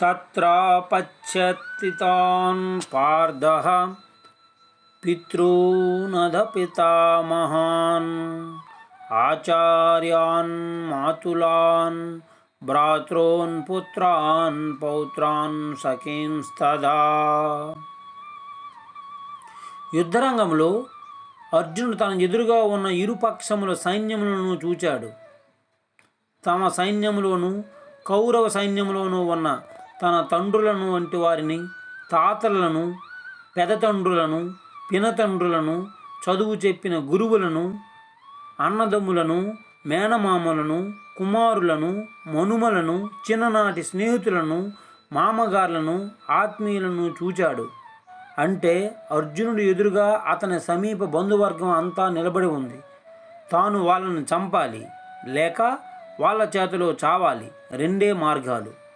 తత్రాపశ్యతి తాన్ పార్థః పితॄనధ పితామహాన్ ఆచార్యాన్ మాతులాన్ భ్రాతॄన్ పుత్రాన్ పౌత్రాన్ సఖీంస్తథా. యుద్ధరంగంలో అర్జునుడు తన ఎదురుగా ఉన్న ఇరుపక్షముల సైన్యములను చూచాడు. తమ సైన్యములోను కౌరవ సైన్యములోనూ ఉన్న తన తండ్రులను వంటి వారిని, తాతలను, పెదతండ్రులను, పినతండ్రులను, చదువు చెప్పిన గురువులను, అన్నదమ్ములను, మేనమామలను, కుమారులను, మనుమలను, చిన్ననాటి స్నేహితులను, మామగార్లను, ఆత్మీయులను చూచాడు. అంటే అర్జునుడు ఎదురుగా అతని సమీప బంధువర్గం అంతా నిలబడి ఉంది. తాను వాళ్ళని చంపాలి, లేక వాళ్ళ చేతిలో చావాలి. రెండే మార్గాలు.